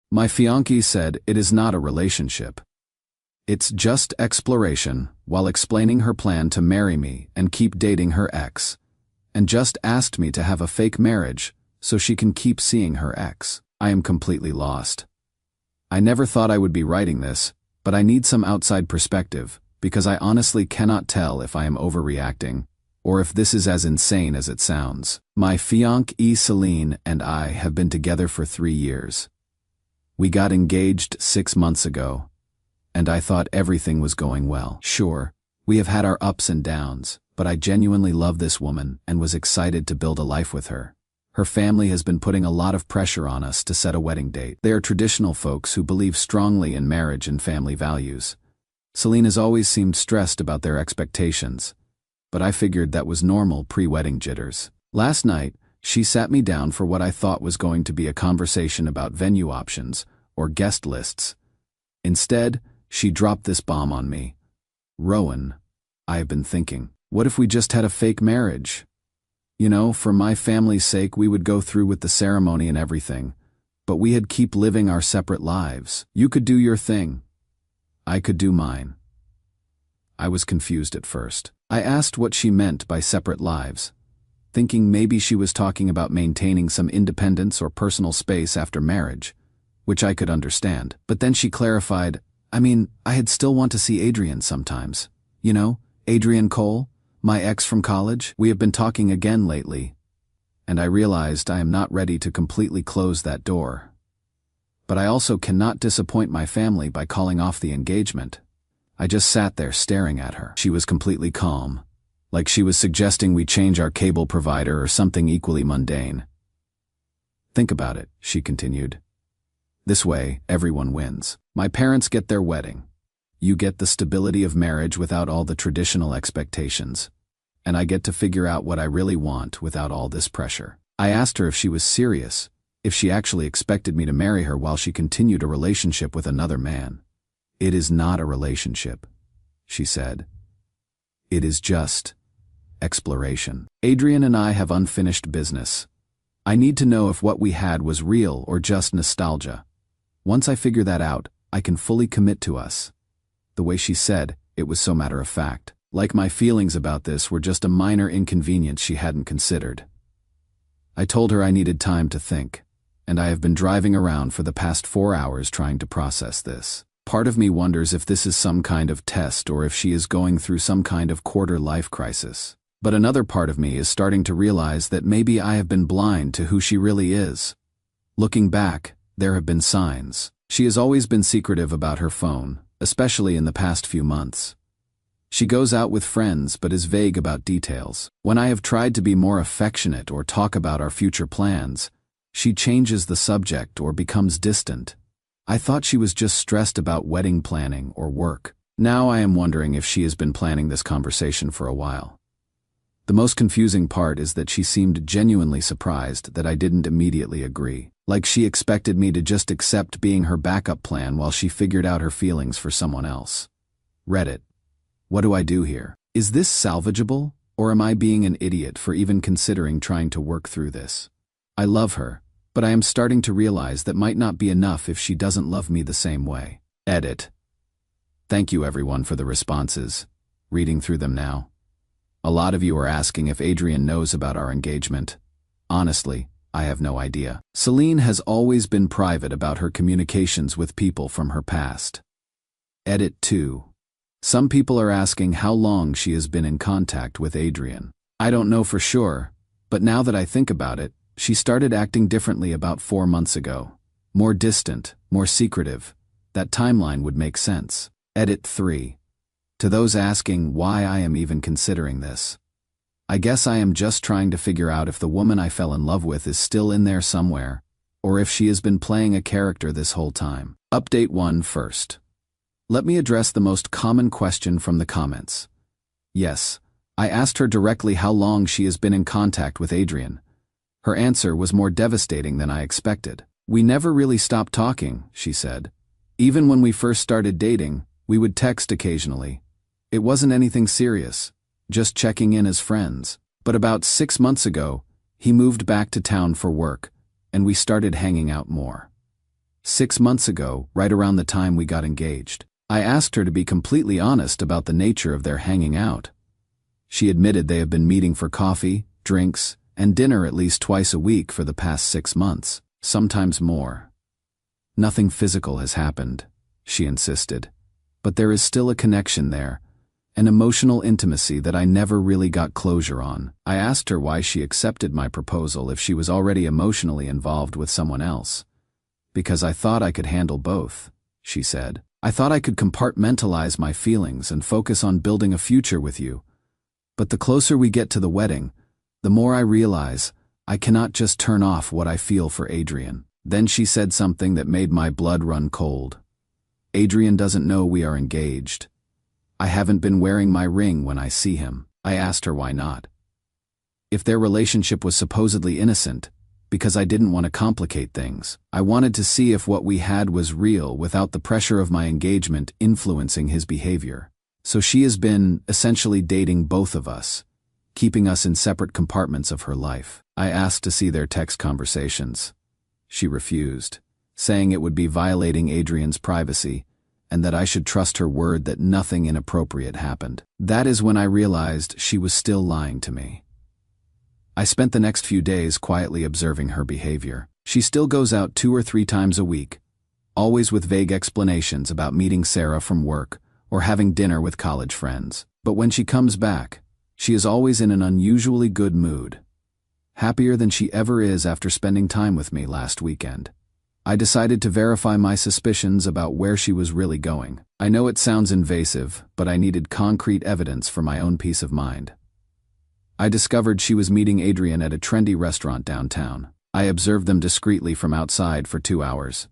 My fiancée said it is not a relationship. It's just exploration, while explaining her plan to marry me and keep dating her ex, and just asked me to have a fake marriage so she can keep seeing her ex. I am completely lost. I never thought I would be writing this, but I need some outside perspective because I honestly cannot tell if I am overreacting or if this is as insane as it sounds. My fiancée Celine and I have been together for 3 years. We got engaged 6 months ago, and I thought everything was going well. Sure, we have had our ups and downs, but I genuinely love this woman and was excited to build a life with her. Her family has been putting a lot of pressure on us to set a wedding date. They are traditional folks who believe strongly in marriage and family values. Celine has always seemed stressed about their expectations, but I figured that was normal pre-wedding jitters. Last night, she sat me down for what I thought was going to be a conversation about venue options or guest lists. Instead, she dropped this bomb on me. Rowan, I have been thinking, what if we just had a fake marriage? You know, for my family's sake we would go through with the ceremony and everything, but we'd keep living our separate lives. You could do your thing. I could do mine. I was confused at first. I asked what she meant by separate lives, thinking maybe she was talking about maintaining some independence or personal space after marriage, which I could understand. But then she clarified, I'd still want to see Adrian sometimes. You know, Adrian Cole, my ex from college. We have been talking again lately, and I realized I am not ready to completely close that door. But I also cannot disappoint my family by calling off the engagement. I just sat there staring at her. She was completely calm, like she was suggesting we change our cable provider or something equally mundane. Think about it, she continued. This way, everyone wins. My parents get their wedding. You get the stability of marriage without all the traditional expectations. And I get to figure out what I really want without all this pressure. I asked her if she was serious, if she actually expected me to marry her while she continued a relationship with another man. It is not a relationship, she said. It is just exploration. Adrian and I have unfinished business. I need to know if what we had was real or just nostalgia. Once I figure that out, I can fully commit to us. The way she said, it was so matter of fact. Like my feelings about this were just a minor inconvenience she hadn't considered. I told her I needed time to think, and I have been driving around for the past 4 hours trying to process this. Part of me wonders if this is some kind of test or if she is going through some kind of quarter-life crisis. But another part of me is starting to realize that maybe I have been blind to who she really is. Looking back, there have been signs. She has always been secretive about her phone, especially in the past few months. She goes out with friends but is vague about details. When I have tried to be more affectionate or talk about our future plans, she changes the subject or becomes distant. I thought she was just stressed about wedding planning or work. Now I am wondering if she has been planning this conversation for a while. The most confusing part is that she seemed genuinely surprised that I didn't immediately agree. Like she expected me to just accept being her backup plan while she figured out her feelings for someone else. Reddit. What do I do here? Is this salvageable, or am I being an idiot for even considering trying to work through this? I love her, but I am starting to realize that might not be enough if she doesn't love me the same way. Edit. Thank you everyone for the responses. Reading through them now. A lot of you are asking if Adrian knows about our engagement. Honestly, I have no idea. Celine has always been private about her communications with people from her past. Edit 2. Some people are asking how long she has been in contact with Adrian. I don't know for sure, but now that I think about it, she started acting differently about 4 months ago. More distant, more secretive. That timeline would make sense. Edit 3. To those asking why I am even considering this. I guess I am just trying to figure out if the woman I fell in love with is still in there somewhere, or if she has been playing a character this whole time. Update 1 first. Let me address the most common question from the comments. Yes, I asked her directly how long she has been in contact with Adrian. Her answer was more devastating than I expected. We never really stopped talking, she said. Even when we first started dating, we would text occasionally. It wasn't anything serious, just checking in as friends. But about 6 months ago, he moved back to town for work, and we started hanging out more. 6 months ago, right around the time we got engaged. I asked her to be completely honest about the nature of their hanging out. She admitted they have been meeting for coffee, drinks, and dinner at least twice a week for the past 6 months, sometimes more. Nothing physical has happened, she insisted, but there is still a connection there, an emotional intimacy that I never really got closure on. I asked her why she accepted my proposal if she was already emotionally involved with someone else. Because I thought I could handle both, she said. I thought I could compartmentalize my feelings and focus on building a future with you. But the closer we get to the wedding, the more I realize I cannot just turn off what I feel for Adrian. Then she said something that made my blood run cold. Adrian doesn't know we are engaged. I haven't been wearing my ring when I see him. I asked her why not. If their relationship was supposedly innocent, because I didn't want to complicate things. I wanted to see if what we had was real without the pressure of my engagement influencing his behavior. So she has been, essentially, dating both of us, keeping us in separate compartments of her life. I asked to see their text conversations. She refused, saying it would be violating Adrian's privacy, and that I should trust her word that nothing inappropriate happened. That is when I realized she was still lying to me. I spent the next few days quietly observing her behavior. She still goes out 2 or 3 times a week, always with vague explanations about meeting Sarah from work or having dinner with college friends. But when she comes back, she is always in an unusually good mood, happier than she ever is after spending time with me last weekend. I decided to verify my suspicions about where she was really going. I know it sounds invasive, but I needed concrete evidence for my own peace of mind. I discovered she was meeting Adrian at a trendy restaurant downtown. I observed them discreetly from outside for 2 hours.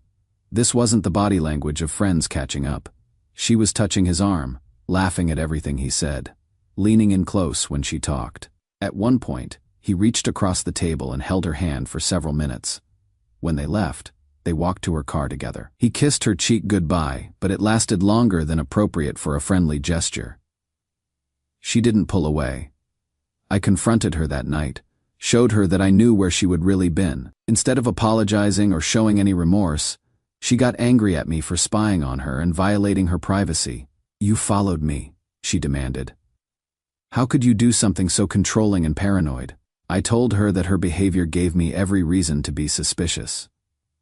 This wasn't the body language of friends catching up. She was touching his arm, laughing at everything he said, leaning in close when she talked. At one point, he reached across the table and held her hand for several minutes. When they left, they walked to her car together. He kissed her cheek goodbye, but it lasted longer than appropriate for a friendly gesture. She didn't pull away. I confronted her that night, showed her that I knew where she would really been. Instead of apologizing or showing any remorse, she got angry at me for spying on her and violating her privacy. "You followed me," she demanded. "How could you do something so controlling and paranoid?" I told her that her behavior gave me every reason to be suspicious.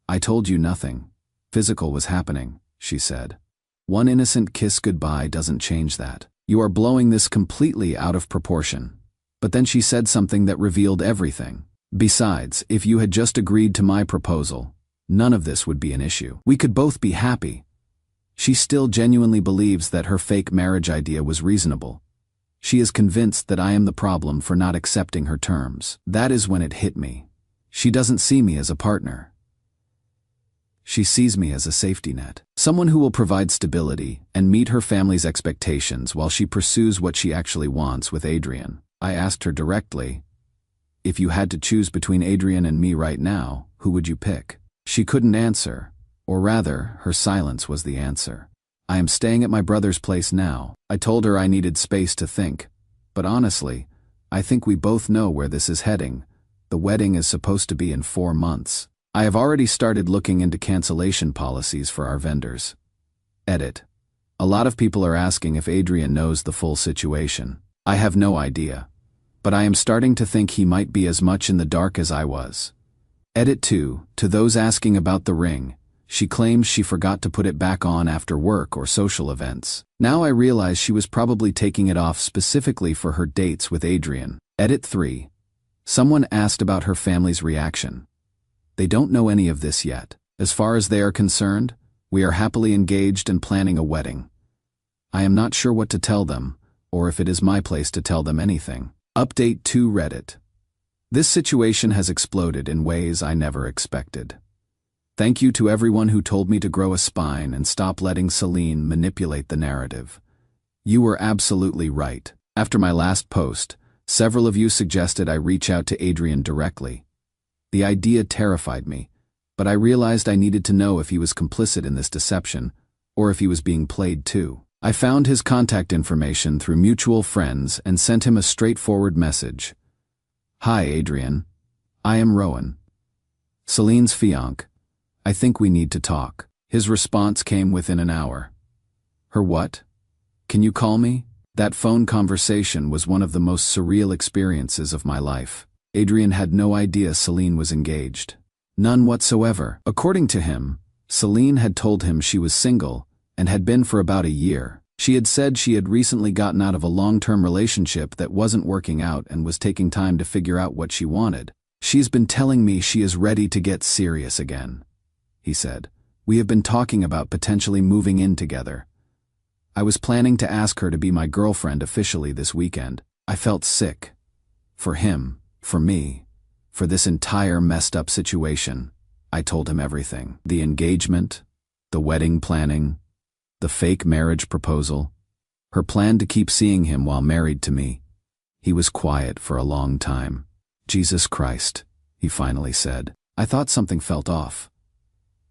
"I told you nothing physical was happening," she said. "One innocent kiss goodbye doesn't change that. You are blowing this completely out of proportion." But then she said something that revealed everything. "Besides, if you had just agreed to my proposal, none of this would be an issue. We could both be happy." She still genuinely believes that her fake marriage idea was reasonable. She is convinced that I am the problem for not accepting her terms. That is when it hit me. She doesn't see me as a partner. She sees me as a safety net. Someone who will provide stability and meet her family's expectations while she pursues what she actually wants with Adrian. I asked her directly, "If you had to choose between Adrian and me right now, who would you pick?" She couldn't answer, or rather, her silence was the answer. "I am staying at my brother's place now." I told her I needed space to think, but honestly, I think we both know where this is heading. The wedding is supposed to be in 4 months. I have already started looking into cancellation policies for our vendors. Edit. A lot of people are asking if Adrian knows the full situation. I have no idea, but I am starting to think he might be as much in the dark as I was. Edit 2. To those asking about the ring, she claims she forgot to put it back on after work or social events. Now I realize she was probably taking it off specifically for her dates with Adrian. Edit 3. Someone asked about her family's reaction. They don't know any of this yet. As far as they are concerned, we are happily engaged and planning a wedding. I am not sure what to tell them, or if it is my place to tell them anything. Update to Reddit. This situation has exploded in ways I never expected. Thank you to everyone who told me to grow a spine and stop letting Celine manipulate the narrative. You were absolutely right. After my last post, several of you suggested I reach out to Adrian directly. The idea terrified me, but I realized I needed to know if he was complicit in this deception, or if he was being played too. I found his contact information through mutual friends and sent him a straightforward message. "Hi, Adrian. I am Rowan, Celine's fiancé. I think we need to talk. His response came within an hour. Her what? Can you call me? That phone conversation was one of the most surreal experiences of my life. Adrian had no idea Celine was engaged. None whatsoever. According to him, Celine had told him she was single and had been for about a year. She had said she had recently gotten out of a long-term relationship that wasn't working out and was taking time to figure out what she wanted. She's been telling me she is ready to get serious again, he said. We have been talking about potentially moving in together. I was planning to ask her to be my girlfriend officially this weekend. I felt sick. For him, for me, for this entire messed up situation. I told him everything. The engagement, the wedding planning, the fake marriage proposal, her plan to keep seeing him while married to me. He was quiet for a long time. Jesus Christ, he finally said. I thought something felt off.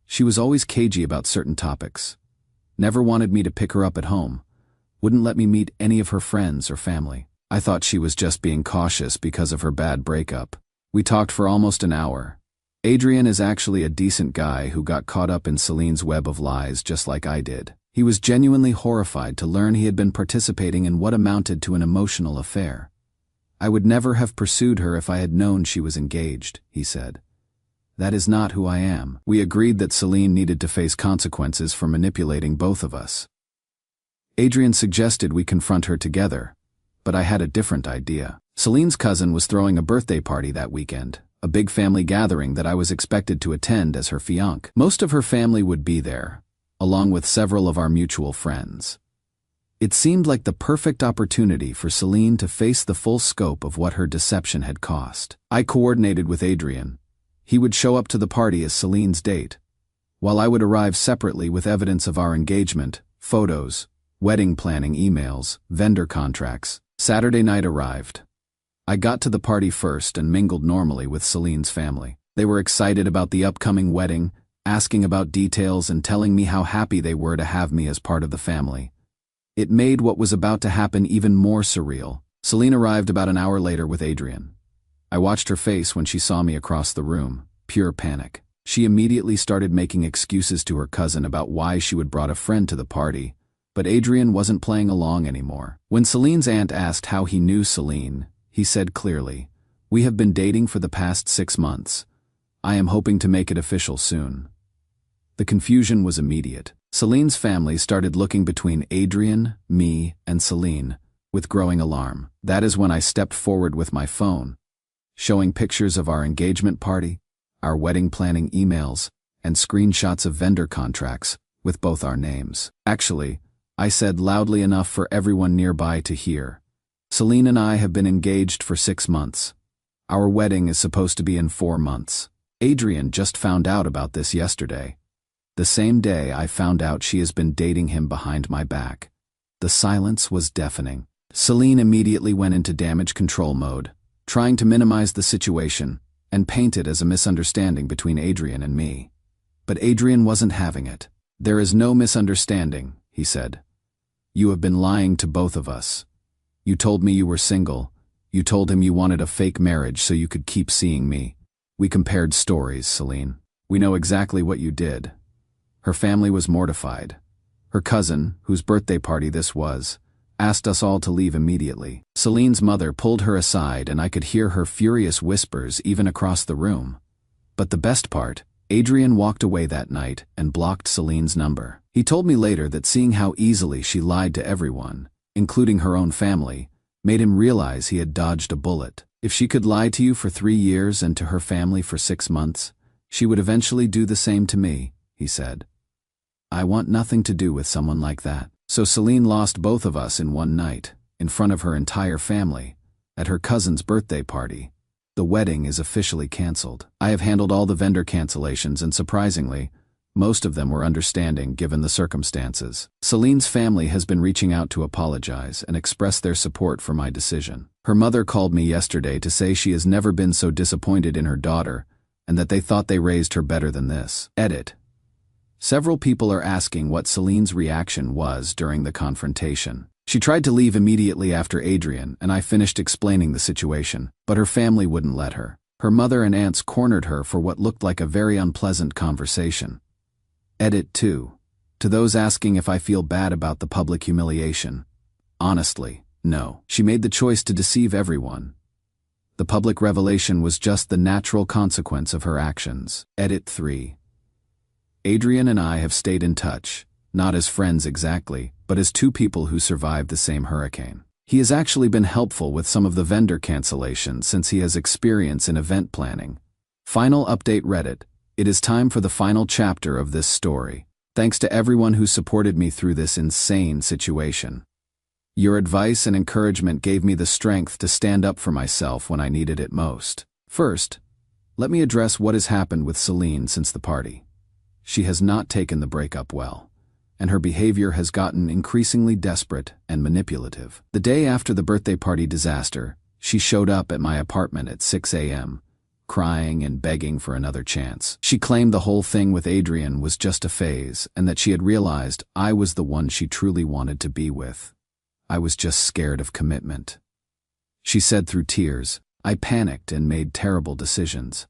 She was always cagey about certain topics. Never wanted me to pick her up at home. Wouldn't let me meet any of her friends or family. I thought she was just being cautious because of her bad breakup. We talked for almost an hour. Adrian is actually a decent guy who got caught up in Celine's web of lies just like I did. He was genuinely horrified to learn he had been participating in what amounted to an emotional affair. I would never have pursued her if I had known she was engaged, he said. That is not who I am. We agreed that Celine needed to face consequences for manipulating both of us. Adrian suggested we confront her together, but I had a different idea. Celine's cousin was throwing a birthday party that weekend, a big family gathering that I was expected to attend as her fiancé. Most of her family would be there, along with several of our mutual friends. It seemed like the perfect opportunity for Celine to face the full scope of what her deception had cost. I coordinated with Adrian. He would show up to the party as Celine's date, while I would arrive separately with evidence of our engagement, photos, wedding planning emails, vendor contracts. Saturday night arrived. I got to the party first and mingled normally with Celine's family. They were excited about the upcoming wedding, asking about details and telling me how happy they were to have me as part of the family. It made what was about to happen even more surreal. Celine arrived about an hour later with Adrian. I watched her face when she saw me across the room, pure panic. She immediately started making excuses to her cousin about why she would brought a friend to the party, but Adrian wasn't playing along anymore. When Celine's aunt asked how he knew Celine, he said clearly, "We have been dating for the past 6 months. I am hoping to make it official soon." The confusion was immediate. Celine's family started looking between Adrian, me, and Celine, with growing alarm. That is when I stepped forward with my phone, showing pictures of our engagement party, our wedding planning emails, and screenshots of vendor contracts with both our names. Actually, I said loudly enough for everyone nearby to hear. Celine and I have been engaged for 6 months. Our wedding is supposed to be in 4 months. Adrian just found out about this yesterday. The same day I found out she has been dating him behind my back. The silence was deafening. Celine immediately went into damage control mode, trying to minimize the situation and paint it as a misunderstanding between Adrian and me. But Adrian wasn't having it. "There is no misunderstanding," he said. "You have been lying to both of us. You told me you were single. You told him you wanted a fake marriage so you could keep seeing me. We compared stories, Celine. We know exactly what you did." Her family was mortified. Her cousin, whose birthday party this was, asked us all to leave immediately. Celine's mother pulled her aside and I could hear her furious whispers even across the room. But the best part, Adrian walked away that night and blocked Celine's number. He told me later that seeing how easily she lied to everyone, including her own family, made him realize he had dodged a bullet. If she could lie to you for 3 years and to her family for 6 months, she would eventually do the same to me, he said. I want nothing to do with someone like that. So Celine lost both of us in one night, in front of her entire family, at her cousin's birthday party. The wedding is officially canceled. I have handled all the vendor cancellations and surprisingly, most of them were understanding given the circumstances. Celine's family has been reaching out to apologize and express their support for my decision. Her mother called me yesterday to say she has never been so disappointed in her daughter and that they thought they raised her better than this. Edit. Several people are asking what Celine's reaction was during the confrontation. She tried to leave immediately after Adrian and I finished explaining the situation, but her family wouldn't let her. Her mother and aunts cornered her for what looked like a very unpleasant conversation. Edit 2. To those asking if I feel bad about the public humiliation. Honestly, no. She made the choice to deceive everyone. The public revelation was just the natural consequence of her actions. Edit 3. Adrian and I have stayed in touch, not as friends exactly, but as two people who survived the same hurricane. He has actually been helpful with some of the vendor cancellations since he has experience in event planning. Final update Reddit. It is time for the final chapter of this story. Thanks to everyone who supported me through this insane situation. Your advice and encouragement gave me the strength to stand up for myself when I needed it most. First, let me address what has happened with Celine since the party. She has not taken the breakup well, and her behavior has gotten increasingly desperate and manipulative. The day after the birthday party disaster, she showed up at my apartment at 6 a.m., crying and begging for another chance. She claimed the whole thing with Adrian was just a phase and that she had realized I was the one she truly wanted to be with. I was just scared of commitment. She said through tears, I panicked and made terrible decisions.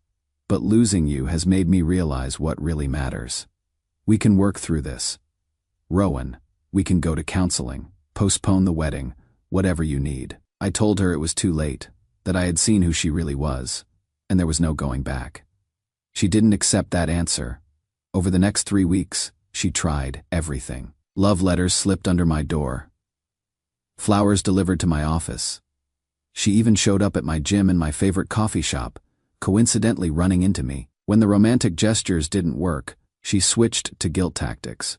But losing you has made me realize what really matters. We can work through this. Rowan, we can go to counseling, postpone the wedding, whatever you need. I told her it was too late, that I had seen who she really was, and there was no going back. She didn't accept that answer. Over the next 3 weeks, she tried everything. Love letters slipped under my door. Flowers delivered to my office. She even showed up at my gym and my favorite coffee shop, coincidentally running into me. When the romantic gestures didn't work, she switched to guilt tactics.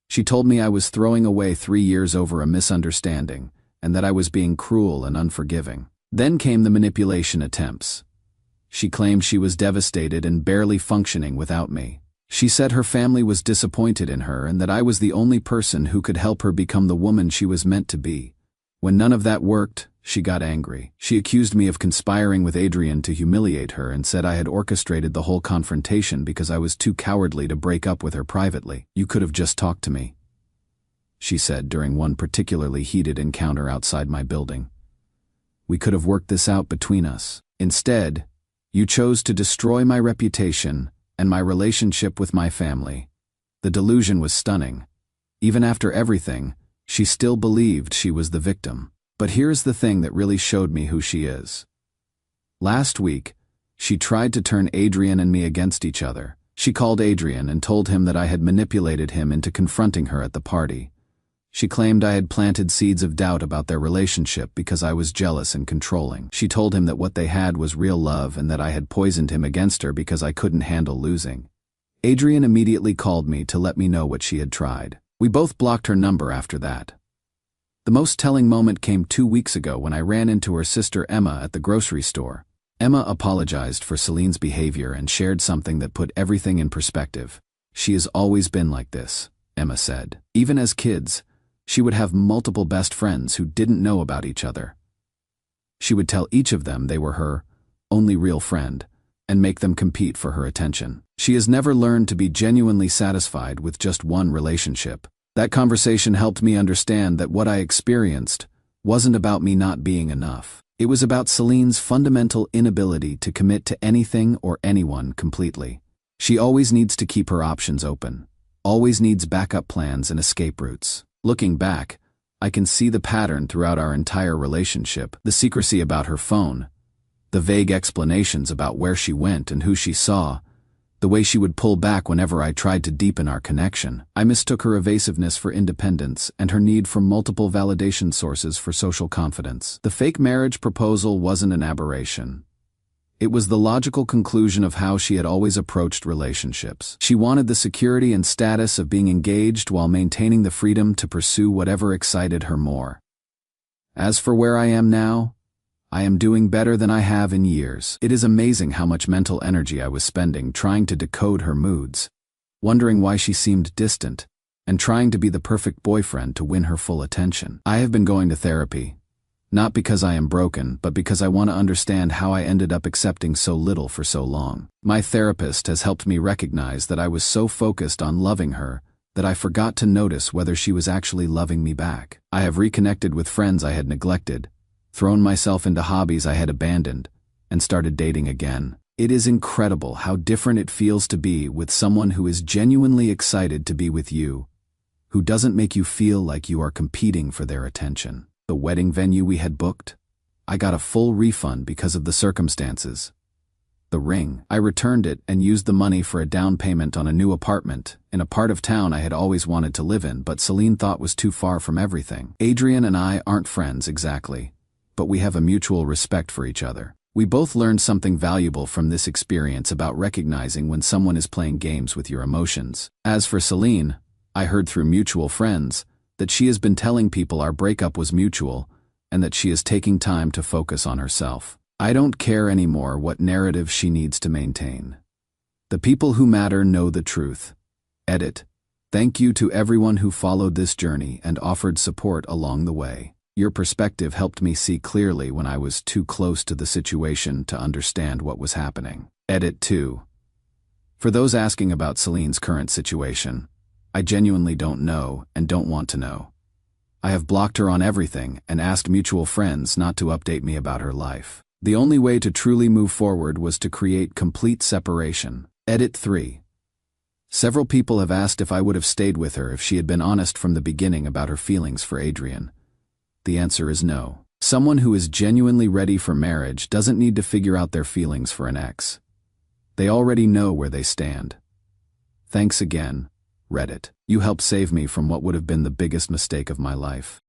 She told me I was throwing away 3 years over a misunderstanding, and that I was being cruel and unforgiving. Then came the manipulation attempts. She claimed she was devastated and barely functioning without me. She said her family was disappointed in her and that I was the only person who could help her become the woman she was meant to be. When none of that worked, she got angry. She accused me of conspiring with Adrian to humiliate her and said I had orchestrated the whole confrontation because I was too cowardly to break up with her privately. You could have just talked to me, she said during one particularly heated encounter outside my building. We could have worked this out between us. Instead, you chose to destroy my reputation and my relationship with my family. The delusion was stunning. Even after everything, she still believed she was the victim. But here's the thing that really showed me who she is. Last week, she tried to turn Adrian and me against each other. She called Adrian and told him that I had manipulated him into confronting her at the party. She claimed I had planted seeds of doubt about their relationship because I was jealous and controlling. She told him that what they had was real love and that I had poisoned him against her because I couldn't handle losing. Adrian immediately called me to let me know what she had tried. We both blocked her number after that. The most telling moment came 2 weeks ago when I ran into her sister Emma at the grocery store. Emma apologized for Celine's behavior and shared something that put everything in perspective. She has always been like this, Emma said. Even as kids, she would have multiple best friends who didn't know about each other. She would tell each of them they were her only real friend and make them compete for her attention. She has never learned to be genuinely satisfied with just one relationship. That conversation helped me understand that what I experienced wasn't about me not being enough. It was about Celine's fundamental inability to commit to anything or anyone completely. She always needs to keep her options open, always needs backup plans and escape routes. Looking back, I can see the pattern throughout our entire relationship, the secrecy about her phone, the vague explanations about where she went and who she saw, the way she would pull back whenever I tried to deepen our connection. I mistook her evasiveness for independence and her need for multiple validation sources for social confidence. The fake marriage proposal wasn't an aberration. It was the logical conclusion of how she had always approached relationships. She wanted the security and status of being engaged while maintaining the freedom to pursue whatever excited her more. As for where I am now, I am doing better than I have in years. It is amazing how much mental energy I was spending trying to decode her moods, wondering why she seemed distant, and trying to be the perfect boyfriend to win her full attention. I have been going to therapy, not because I am broken, but because I want to understand how I ended up accepting so little for so long. My therapist has helped me recognize that I was so focused on loving her that I forgot to notice whether she was actually loving me back. I have reconnected with friends I had neglected, thrown myself into hobbies I had abandoned, and started dating again. It is incredible how different it feels to be with someone who is genuinely excited to be with you, who doesn't make you feel like you are competing for their attention. The wedding venue we had booked? I got a full refund because of the circumstances. The ring, I returned it and used the money for a down payment on a new apartment in a part of town I had always wanted to live in, but Celine thought was too far from everything. Adrian and I aren't friends exactly, but we have a mutual respect for each other. We both learned something valuable from this experience about recognizing when someone is playing games with your emotions. As for Celine, I heard through mutual friends that she has been telling people our breakup was mutual and that she is taking time to focus on herself. I don't care anymore what narrative she needs to maintain. The people who matter know the truth. Edit. Thank you to everyone who followed this journey and offered support along the way. Your perspective helped me see clearly when I was too close to the situation to understand what was happening. Edit 2. For those asking about Celine's current situation, I genuinely don't know and don't want to know. I have blocked her on everything and asked mutual friends not to update me about her life. The only way to truly move forward was to create complete separation. Edit 3. Several people have asked if I would have stayed with her if she had been honest from the beginning about her feelings for Adrian. The answer is no. Someone who is genuinely ready for marriage doesn't need to figure out their feelings for an ex. They already know where they stand. Thanks again, Reddit. You helped save me from what would have been the biggest mistake of my life.